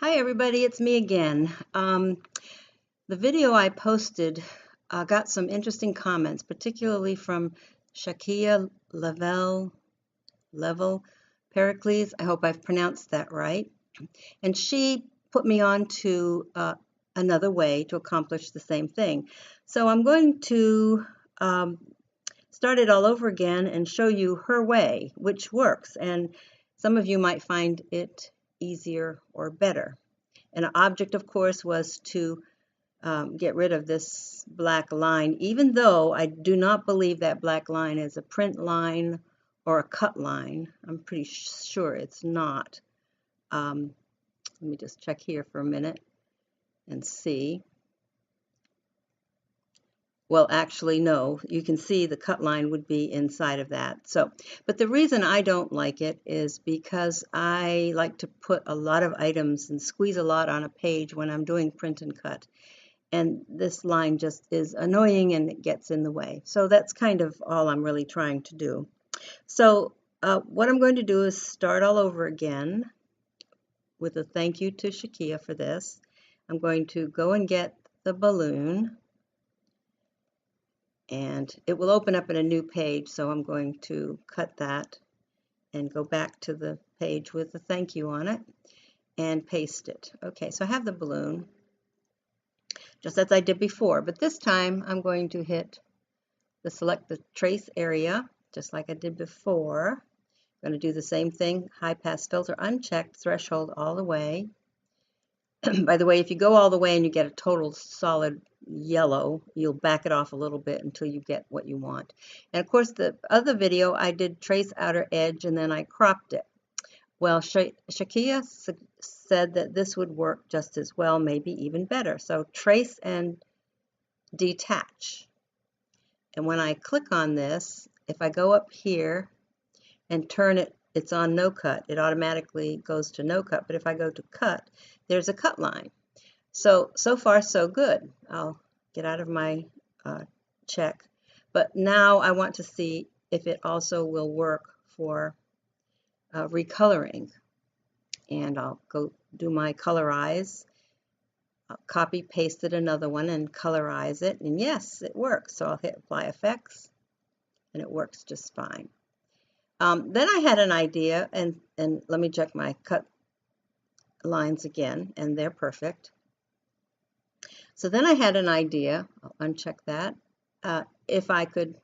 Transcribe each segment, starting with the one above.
Hi everybody, it's me again. The video I posted got some interesting comments, particularly from Shakia Level Pericles. I hope I've pronounced that right. And she put me on to another way to accomplish the same thing. So I'm going to start it all over again and show you her way, which works. And some of you might find it easier or better. And an object, of course, was to get rid of this black line, even though I do not believe that black line is a print line or a cut line. I'm pretty sure it's not. Let me just check here for a minute and see. Well, actually, no. You can see the cut line would be inside of that. But the reason I don't like it is because I like to put a lot of items and squeeze a lot on a page when I'm doing print and cut. And this line just is annoying and it gets in the way. So that's kind of all I'm really trying to do. So what I'm going to do is start all over again with a thank you to Shakia for this. I'm going to go and get the balloon, and it will open up in a new page, so I'm going to cut that and go back to the page with the thank you on it and paste it. Okay, so I have the balloon just as I did before, but this time I'm going to select the trace area just like I did before. I'm going to do the same thing, high pass filter unchecked, threshold all the way. By the way, if you go all the way and you get a total solid yellow, you'll back it off a little bit until you get what you want. And of course, the other video I did trace outer edge and then I cropped it. Well, Shakia said that this would work just as well, maybe even better. So trace and detach. And when I click on this, if I go up here and turn it, it's on no cut. It automatically goes to no cut. But if I go to cut, there's a cut line. So far so good. I'll get out of my check. But now I want to see if it also will work for recoloring. And I'll go do my colorize. I'll copy pasted another one and colorize it. And yes, it works. So I'll hit apply effects and it works just fine. Then I had an idea, and let me check my cut lines again, and they're perfect. So then I had an idea, I'll uncheck that, if I could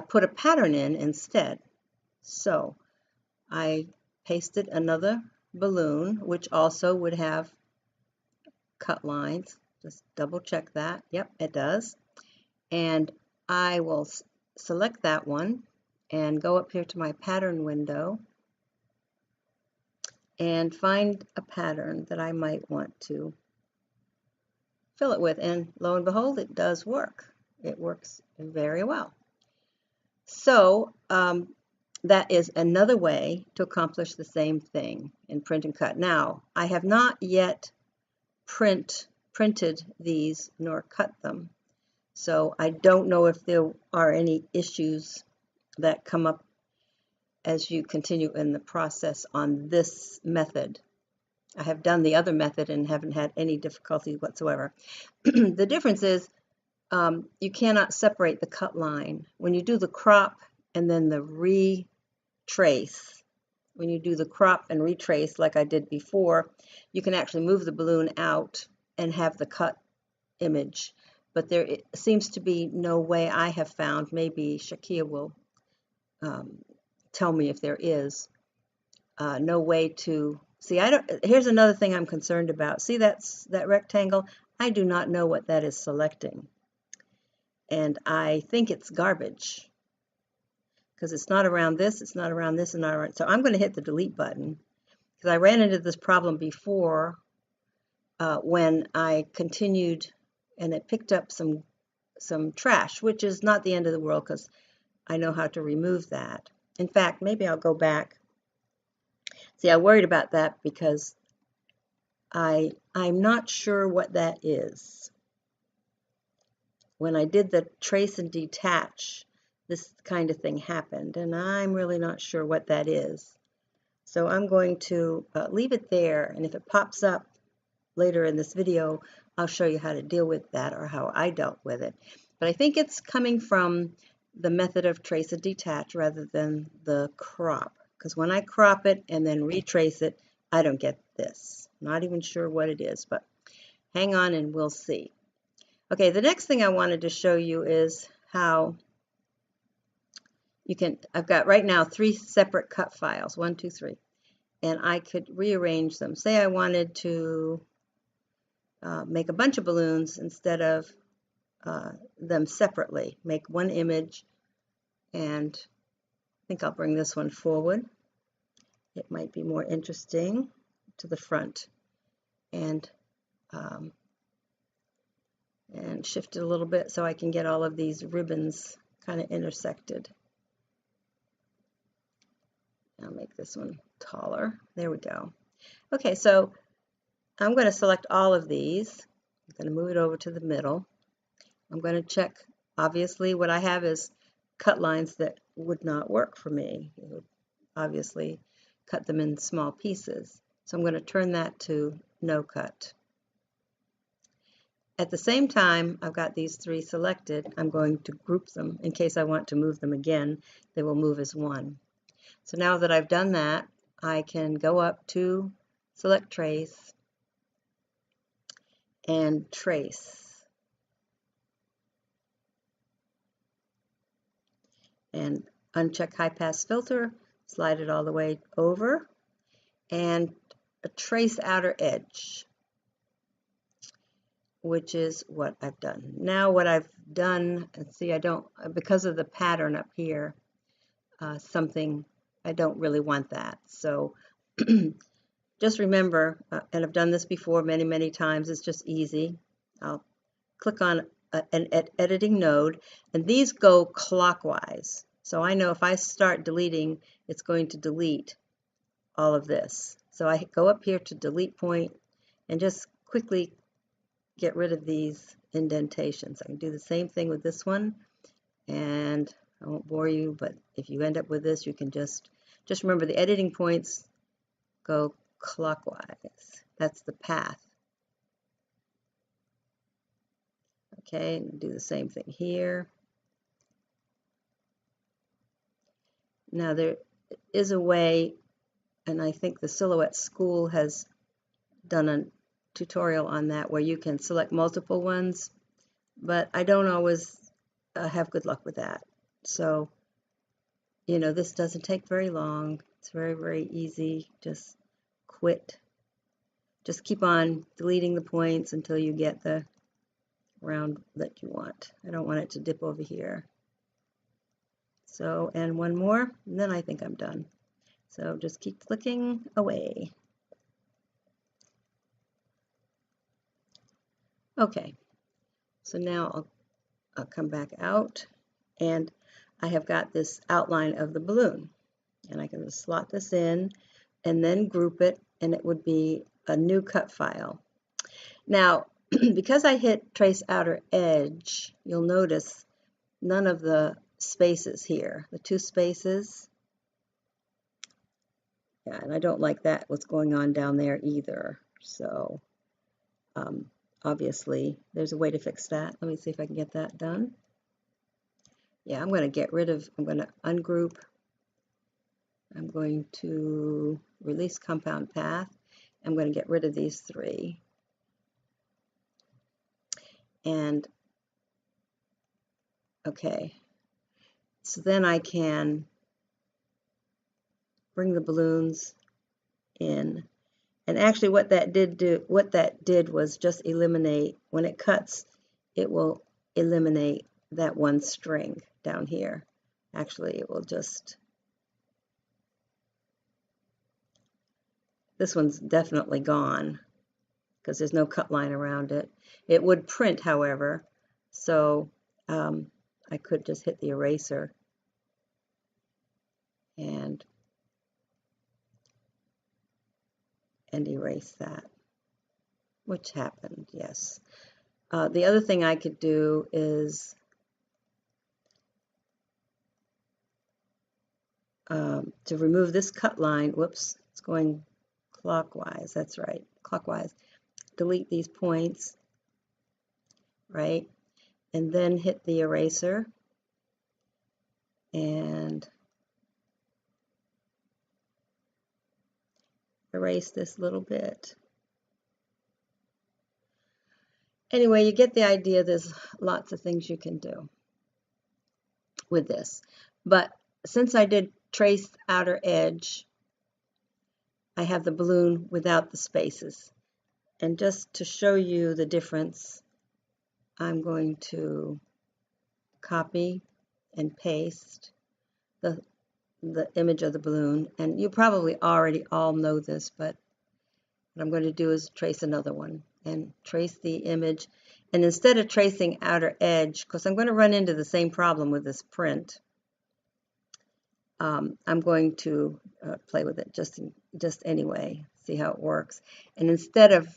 put a pattern in instead. So I pasted another balloon, which also would have cut lines. Just double check that. Yep, it does. And I will select that one and go up here to my pattern window and find a pattern that I might want to fill it with, and lo and behold, it does work. It works very well. So that is another way to accomplish the same thing in print and cut. Now, I have not yet printed these nor cut them, so I don't know if there are any issues that come up as you continue in the process on this method. I have done the other method and haven't had any difficulty whatsoever. The difference is you cannot separate the cut line. When you do the crop and then the retrace, when you do the crop and retrace like I did before, you can actually move the balloon out and have the cut image. But there seems to be no way I have found, maybe Shakia will tell me if there is, no way to see. Here's another thing I'm concerned about. See that rectangle? I do not know what that is selecting. And I think it's garbage because it's not around this, it's not around this, and not around. So I'm going to hit the delete button because I ran into this problem before when I continued and it picked up some trash, which is not the end of the world because I know how to remove that. In fact, maybe I'll go back. See, I worried about that because I'm not sure what that is. When I did the trace and detach, this kind of thing happened, and I'm really not sure what that is. So I'm going to leave it there, and if it pops up later in this video, I'll show you how to deal with that or how I dealt with it. But I think it's coming from the method of trace and detach rather than the crop, because when I crop it and then retrace it, I don't get this. Not even sure what it is, but hang on and we'll see. Okay, the next thing I wanted to show you is how you can, I've got right now 3 separate cut files, 1, 2, 3, and I could rearrange them. Say I wanted to make a bunch of balloons instead of them separately. Make one image, and I think I'll bring this one forward. It might be more interesting to the front, and shift it a little bit so I can get all of these ribbons kind of intersected. I'll make this one taller. There we go. Okay, so I'm going to select all of these. I'm going to move it over to the middle. I'm going to check, obviously what I have is cut lines that would not work for me. It would obviously cut them in small pieces. So I'm going to turn that to no cut. At the same time, I've got these 3 selected. I'm going to group them in case I want to move them again. They will move as one. So now that I've done that, I can go up to Select Trace and trace. And uncheck High Pass Filter, slide it all the way over, and trace outer edge, which is what I've done. Now what I've done, and see I don't, because of the pattern up here, I don't really want that. So just remember, and I've done this before many times, it's just easy. I'll click on an editing node, and these go clockwise. So I know if I start deleting, it's going to delete all of this. So I go up here to delete point and just quickly get rid of these indentations. I can do the same thing with this one, and I won't bore you, but if you end up with this, you can just remember the editing points go clockwise. That's the path. Okay, and do the same thing here. Now there is a way, and I think the Silhouette School has done a tutorial on that where you can select multiple ones, but I don't always have good luck with that. So, you know, this doesn't take very long. It's very easy. Just quit. Just keep on deleting the points until you get the round that you want. I don't want it to dip over here. So, and one more, and then I think I'm done. So just keep clicking away. Okay, so now I'll come back out, and I have got this outline of the balloon, and I can just slot this in and then group it, and it would be a new cut file. Now, because I hit trace outer edge, you'll notice none of the spaces here, the 2 spaces. Yeah, and I don't like that, what's going on down there either. So obviously there's a way to fix that. Let me see if I can get that done. Yeah, I'm going to ungroup. I'm going to release compound path. I'm going to get rid of these 3. And okay, so then I can bring the balloons in. And actually what that did was just eliminate, when it cuts, it will eliminate that one string down here. Actually, it will just, this one's definitely gone because there's no cut line around it. It would print, however, so I could just hit the eraser and erase that, which happened, yes. The other thing I could do is to remove this cut line, whoops, it's going clockwise, that's right, clockwise. Delete these points, right? And then hit the eraser and erase this little bit. Anyway, you get the idea. There's lots of things you can do with this. But since I did trace outer edge, I have the balloon without the spaces. And just to show you the difference, I'm going to copy and paste the image of the balloon. And you probably already all know this, but what I'm going to do is trace another one and trace the image. And instead of tracing outer edge, because I'm going to run into the same problem with this print, I'm going to play with it just anyway, see how it works. And instead of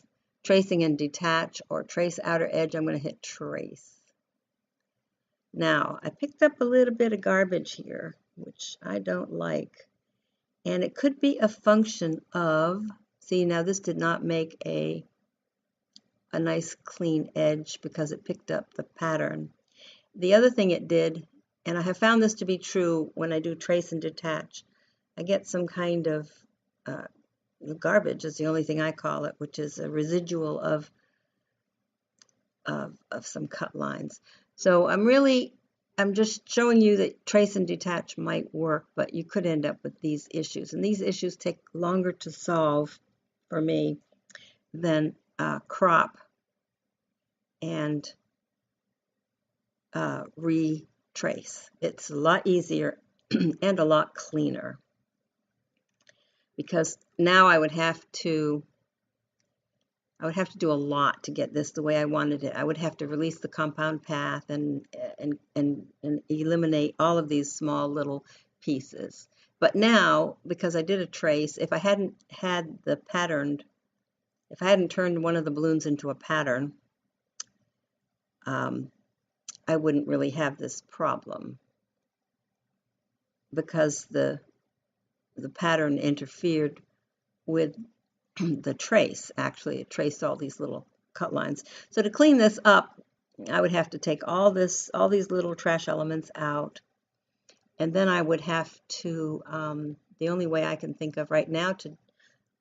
tracing and detach or trace outer edge, I'm going to hit trace. Now, I picked up a little bit of garbage here, which I don't like. And it could be a function of, see, now this did not make a nice clean edge because it picked up the pattern. The other thing it did, and I have found this to be true when I do trace and detach, I get some kind of garbage is the only thing I call it, which is a residual of some cut lines. So I'm just showing you that trace and detach might work, but you could end up with these issues. And these issues take longer to solve for me than crop and retrace. It's a lot easier and a lot cleaner, because now I would have to do a lot to get this the way I wanted it. I would have to release the compound path and eliminate all of these small little pieces. But now, because I did a trace, if I hadn't had the patterned, if I hadn't turned one of the balloons into a pattern, I wouldn't really have this problem, because the pattern interfered with the trace. Actually, it traced all these little cut lines. So to clean this up, I would have to take all these little trash elements out, and then I would have to, the only way I can think of right now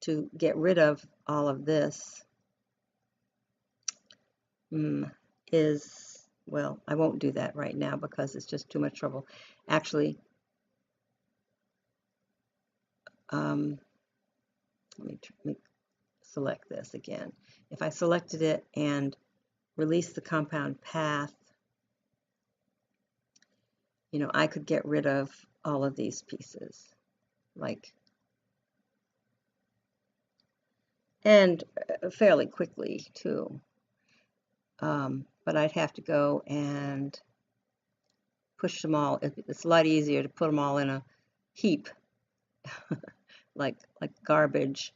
to get rid of all of this is, well, I won't do that right now because it's just too much trouble. Actually, let me select this again. If I selected it and release the compound path, you know, I could get rid of all of these pieces, like, and fairly quickly too. But I'd have to go and push them all. It's a lot easier to put them all in a heap, like garbage.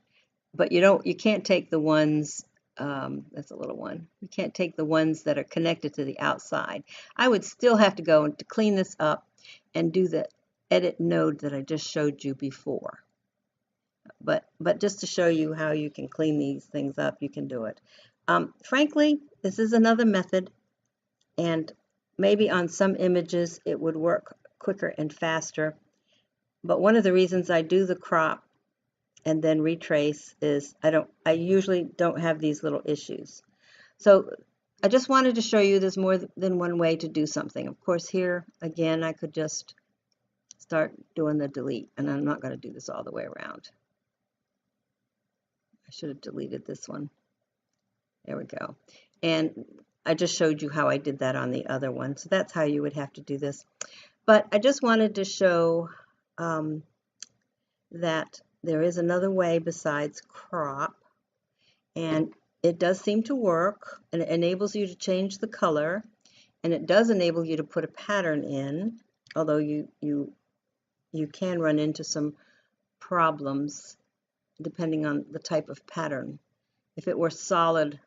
But you can't take the ones, that's a little one, you can't take the ones that are connected to the outside. I would still have to go to clean this up and do the edit node that I just showed you before. But just to show you how you can clean these things up, you can do it. Frankly, this is another method, and maybe on some images it would work quicker and faster. But one of the reasons I do the crop and then retrace is I usually don't have these little issues. So I just wanted to show you there's more than one way to do something. Of course, here again I could just start doing the delete, and I'm not going to do this all the way around. I should have deleted this one. There we go. And I just showed you how I did that on the other one. So that's how you would have to do this. But I just wanted to show that there is another way besides crop, and it does seem to work, and it enables you to change the color, and it does enable you to put a pattern in, although you can run into some problems depending on the type of pattern. If it were solid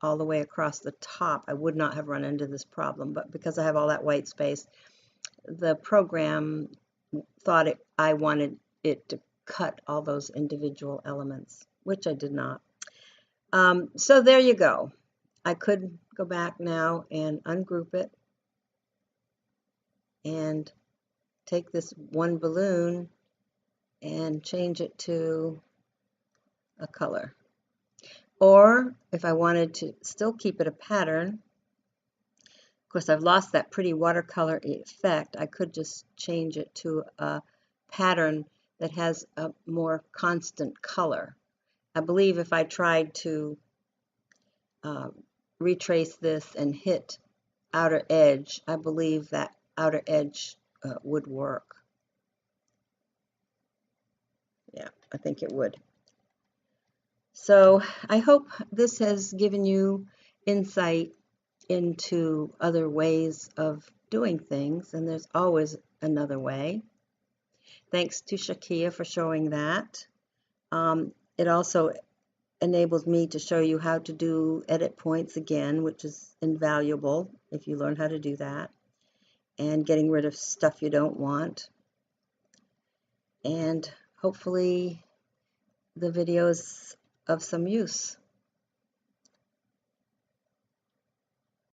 all the way across the top, I would not have run into this problem, but because I have all that white space, the program thought I wanted it to cut all those individual elements, which I did not. So there you go. I could go back now and ungroup it and take this one balloon and change it to a color. Or if I wanted to still keep it a pattern, of course I've lost that pretty watercolor effect, I could just change it to a pattern that has a more constant color. I believe if I tried to retrace this and hit outer edge, I believe that outer edge would work. Yeah, I think it would. So I hope this has given you insight into other ways of doing things, and there's always another way. Thanks to Shakia for showing that. It also enables me to show you how to do edit points again, which is invaluable if you learn how to do that, and getting rid of stuff you don't want. And hopefully the video is of some use.